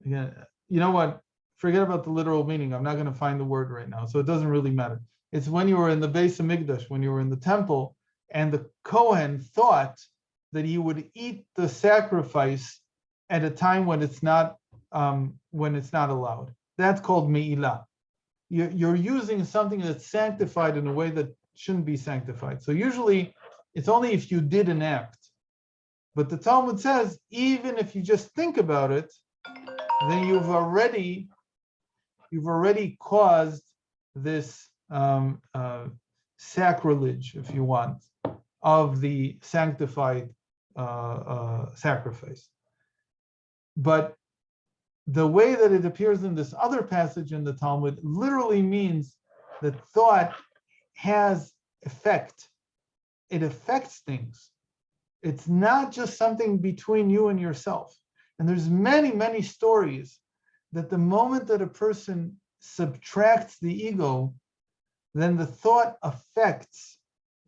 Yeah, you know what? Forget about the literal meaning. I'm not going to find the word right now, so it doesn't really matter. It's when you were in the Beis Hamikdash, when you were in the temple, and the Kohen thought that he would eat the sacrifice at a time when it's not allowed. That's called me'ilah. You're using something that's sanctified in a way that shouldn't be sanctified. So usually it's only if you did an act. But the Talmud says, even if you just think about it, then you've already caused this sacrilege, if you want, of the sanctified sacrifice. But the way that it appears in this other passage in the Talmud literally means that thought has effect. It affects things. It's not just something between you and yourself. And there's many, many stories that the moment that a person subtracts the ego, then the thought affects.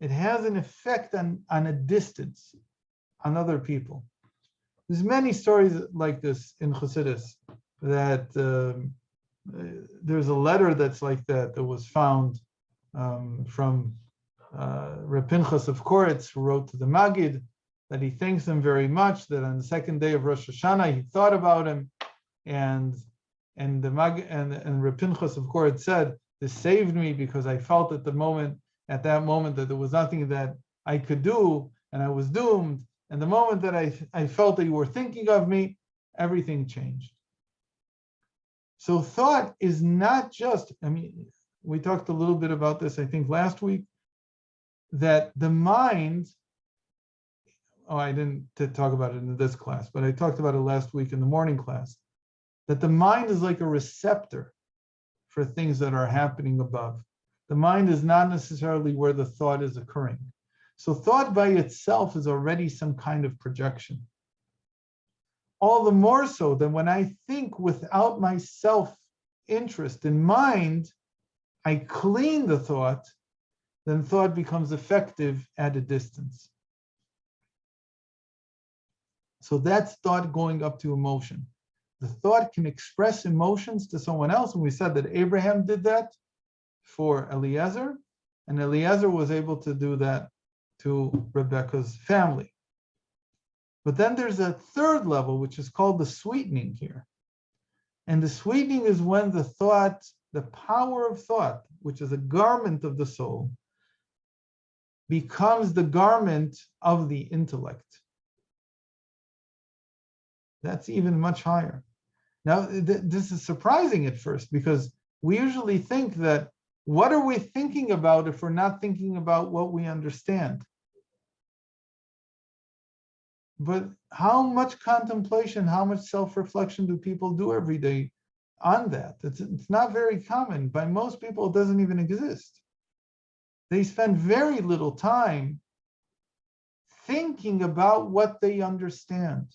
It has an effect on a distance, on other people. There's many stories like this in Chassidus, that there's a letter that's like that was found from Reb Pinchas of Koretz, who wrote to the Magid, that he thanks him very much, that on the second day of Rosh Hashanah, he thought about him, and Reb Pinchas of Koretz said, this saved me because I felt at that moment that there was nothing that I could do, and I was doomed. And the moment that I felt that you were thinking of me, everything changed. So thought is not just, we talked a little bit about this, I think, last week, that the mind, I didn't talk about it in this class, but I talked about it last week in the morning class, that the mind is like a receptor for things that are happening above. The mind is not necessarily where the thought is occurring. So thought by itself is already some kind of projection. All the more so than when I think without my self-interest in mind, I clean the thought, then thought becomes effective at a distance. So that's thought going up to emotion. The thought can express emotions to someone else, and we said that Abraham did that for Eliezer, and Eliezer was able to do that to Rebecca's family. But then there's a third level, which is called the sweetening here. And the sweetening is when the thought, the power of thought, which is a garment of the soul, becomes the garment of the intellect. That's even much higher. Now, this is surprising at first, because we usually think that, what are we thinking about if we're not thinking about what we understand? But how much contemplation, how much self-reflection do people do every day on that? It's not very common. By most people, it doesn't even exist. They spend very little time thinking about what they understand.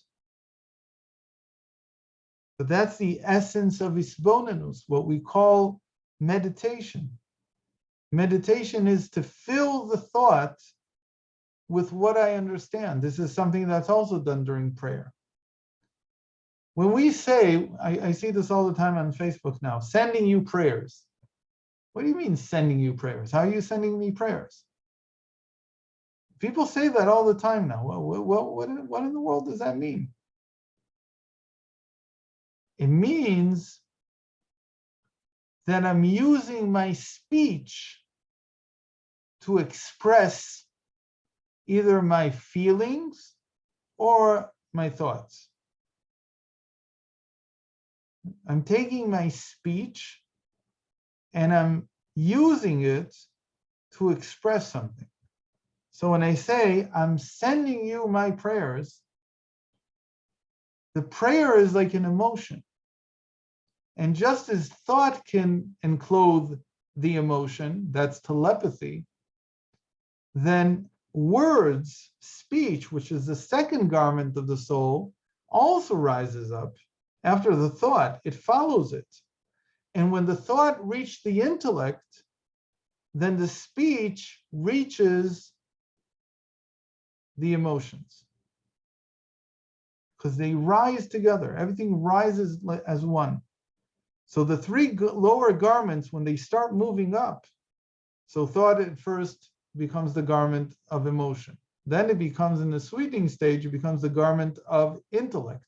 But that's the essence of isbonenus, what we call meditation. Meditation is to fill the thought with what I understand. This is something that's also done during prayer. When we say, I see this all the time on Facebook now, sending you prayers. What do you mean sending you prayers? How are you sending me prayers? People say that all the time now. What in the world does that mean? It means that I'm using my speech to express either my feelings or my thoughts. I'm taking my speech and I'm using it to express something. So when I say, I'm sending you my prayers, the prayer is like an emotion. And just as thought can enclose the emotion, that's telepathy, then words, speech, which is the second garment of the soul, also rises up after the thought. It follows it. And when the thought reached the intellect, then the speech reaches the emotions. Because they rise together. Everything rises as one. So the three lower garments, when they start moving up, so thought at first becomes the garment of emotion. Then it becomes, in the sweetening stage, it becomes the garment of intellect.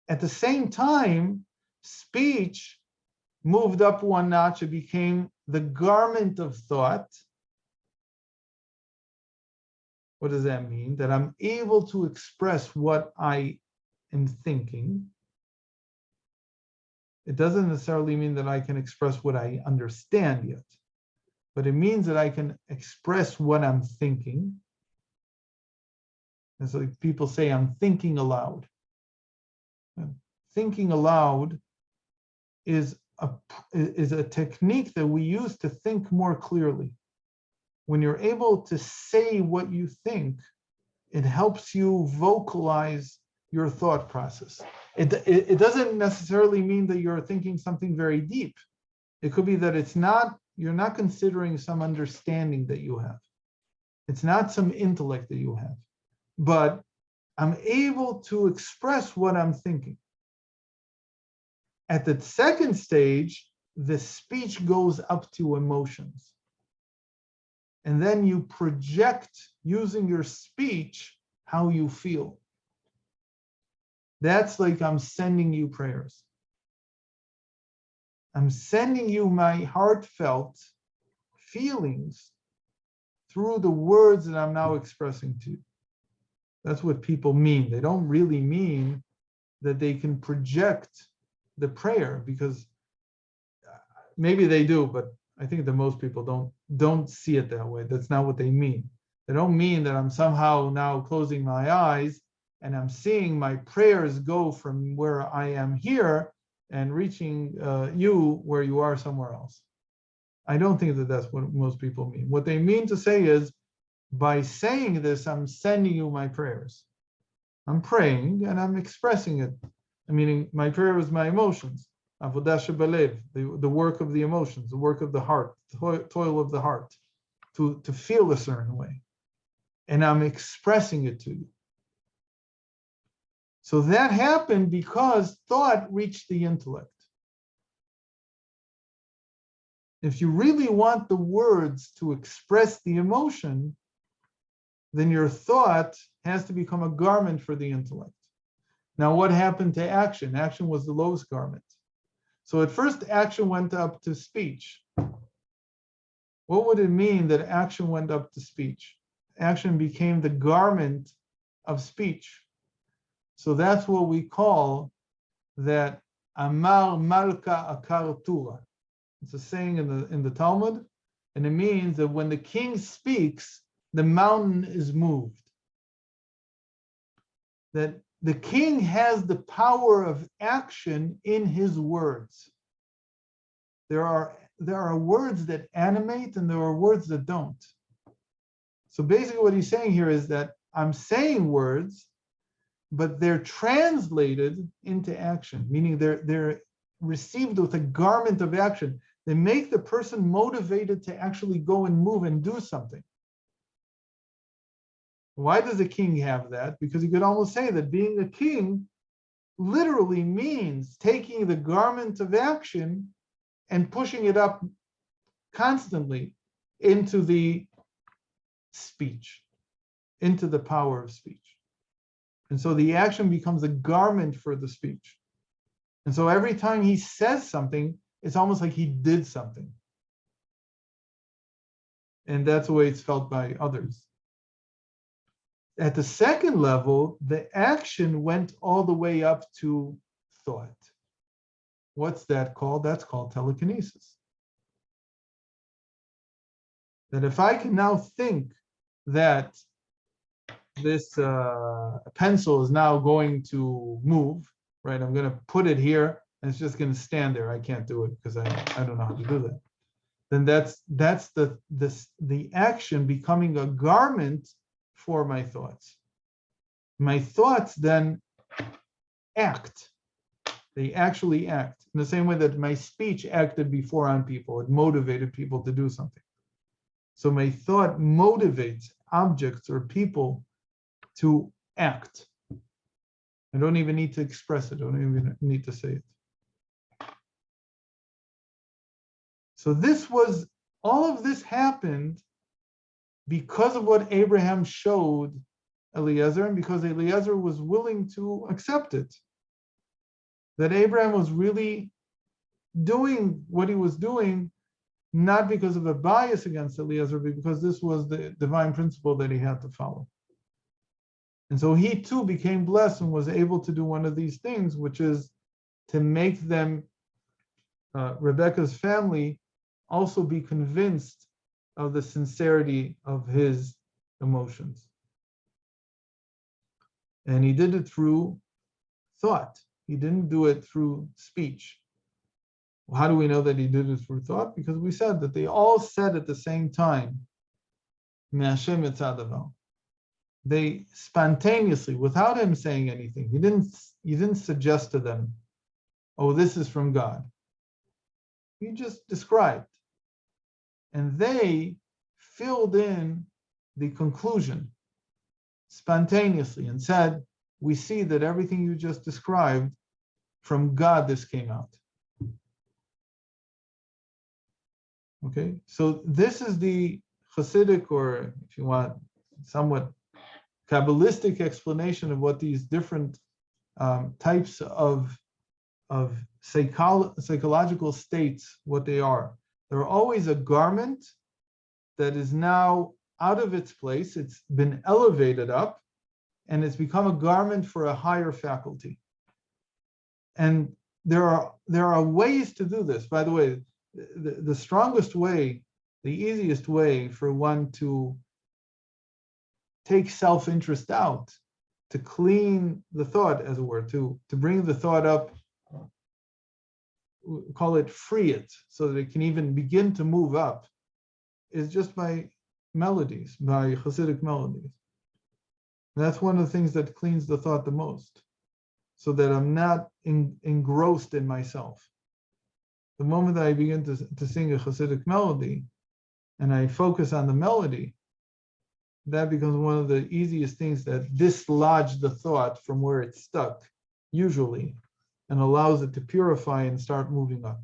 At the same time, speech moved up one notch. It became the garment of thought. What does that mean? That I'm able to express what I am thinking. It doesn't necessarily mean that I can express what I understand yet, but it means that I can express what I'm thinking. And so people say, I'm thinking aloud. And thinking aloud is a technique that we use to think more clearly. When you're able to say what you think, it helps you vocalize your thought process. It doesn't necessarily mean that you're thinking something very deep. It could be that you're not considering some understanding that you have. It's not some intellect that you have, but I'm able to express what I'm thinking. At the second stage, the speech goes up to emotions. And then you project, using your speech, how you feel. That's like I'm sending you prayers. I'm sending you my heartfelt feelings through the words that I'm now expressing to you. That's what people mean. They don't really mean that they can project the prayer, because maybe they do, but I think that most people don't see it that way. That's not what they mean. They don't mean that I'm somehow now closing my eyes and I'm seeing my prayers go from where I am here and reaching you where you are somewhere else. I don't think that that's what most people mean. What they mean to say is, by saying this, I'm sending you my prayers. I'm praying and I'm expressing it. Meaning my prayer is my emotions. Avodah shebalev, the work of the emotions, the work of the heart, the toil of the heart, to feel a certain way. And I'm expressing it to you. So that happened because thought reached the intellect. If you really want the words to express the emotion, then your thought has to become a garment for the intellect. Now, what happened to action? Action was the lowest garment. So at first, action went up to speech. What would it mean that action went up to speech? Action became the garment of speech. So that's what we call that Amar Malka Akar Tura. It's a saying in the Talmud, and it means that when the king speaks, the mountain is moved. That the king has the power of action in his words. There are words that animate and there are words that don't. So basically what he's saying here is that I'm saying words, but they're translated into action, meaning they're received with a garment of action. They make the person motivated to actually go and move and do something. Why does a king have that? Because you could almost say that being a king literally means taking the garment of action and pushing it up constantly into the speech, into the power of speech. And so the action becomes a garment for the speech. And so every time he says something, it's almost like he did something. And that's the way it's felt by others. At the second level, the action went all the way up to thought. What's that called? That's called telekinesis. That if I can now think that this pencil is now going to move, right? I'm going to put it here and it's just going to stand there. I can't do it because I don't know how to do that. Then that's the action becoming a garment for my thoughts. My thoughts then act. They actually act in the same way that my speech acted before on people. It motivated people to do something. So my thought motivates objects or people to act. I don't even need to express it. I don't even need to say it. So all of this happened because of what Abraham showed Eliezer, and because Eliezer was willing to accept it. That Abraham was really doing what he was doing, not because of a bias against Eliezer, but because this was the divine principle that he had to follow. And so he too became blessed and was able to do one of these things, which is to make them, Rebecca's family, also be convinced of the sincerity of his emotions. And he did it through thought. He didn't do it through speech. Well, how do we know that he did it through thought? Because we said that they all said at the same time, Me'Hashem Yitzadav. They spontaneously, without him saying anything, he didn't suggest to them, oh, this is from God. He just described. And they filled in the conclusion spontaneously and said, we see that everything you just described, from God this came out. Okay, so this is the Hasidic, or if you want, somewhat Kabbalistic explanation of what these different types of psychological states, what they are. They're always a garment that is now out of its place. It's been elevated up, and it's become a garment for a higher faculty. And there are ways to do this. By the way, the strongest way, the easiest way for one to take self-interest out, to clean the thought, as it were, to bring the thought up, call it free it, so that it can even begin to move up, is just by melodies, by Hasidic melodies. And that's one of the things that cleans the thought the most, so that I'm not engrossed in myself. The moment that I begin to sing a Hasidic melody, and I focus on the melody, that becomes one of the easiest things that dislodge the thought from where it's stuck, usually, and allows it to purify and start moving up.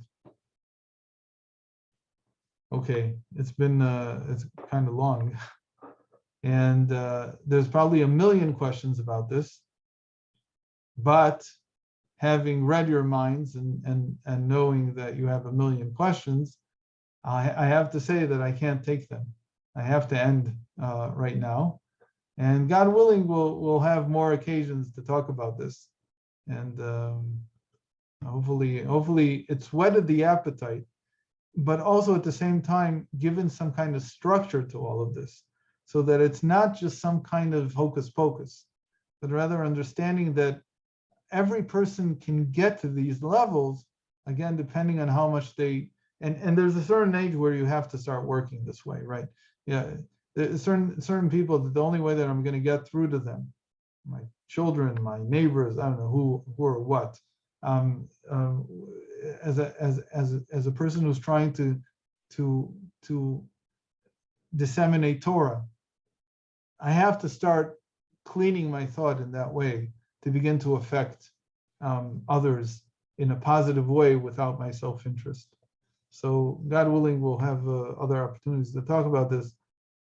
Okay, it's kind of long. And there's probably a million questions about this, but having read your minds and knowing that you have a million questions, I have to say that I can't take them. I have to end right now. And God willing, we'll have more occasions to talk about this. And hopefully it's whetted the appetite, but also at the same time, given some kind of structure to all of this, so that it's not just some kind of hocus pocus, but rather understanding that every person can get to these levels, again, depending on how much they, and there's a certain age where you have to start working this way, right? Yeah, there's certain people that the only way that I'm going to get through to them, my children, my neighbors, I don't know who or what, as a person who's trying to disseminate Torah, I have to start cleaning my thought in that way to begin to affect others in a positive way without my self-interest. So God willing, we'll have other opportunities to talk about this,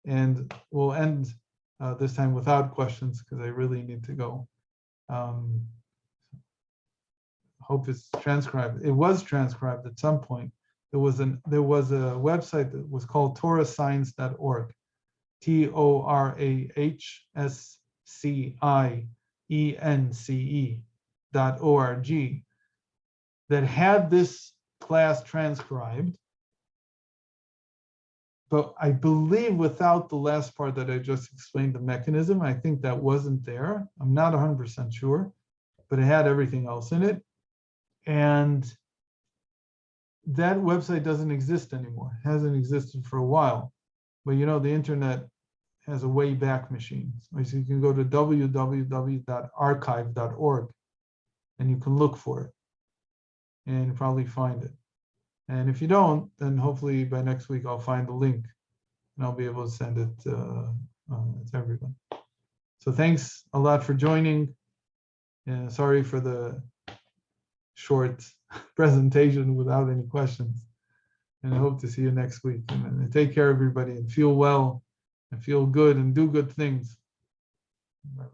and we'll end this time without questions because I really need to go. Hope it's transcribed. It was transcribed at some point. There was a website that was called torahscience.org, TORAHSCIENCE.org, that had this class transcribed, but I believe without the last part that I just explained, the mechanism, I think that wasn't there. I'm not 100% sure, but it had everything else in it. And that website doesn't exist anymore. It hasn't existed for a while. But you know, the internet has a way back machine. So you can go to www.archive.org and you can look for it and you'll probably find it. And if you don't, then hopefully by next week I'll find the link and I'll be able to send it to everyone. So thanks a lot for joining. And sorry for the short presentation without any questions. And I hope to see you next week. And take care, everybody, and feel well and feel good and do good things. Bye.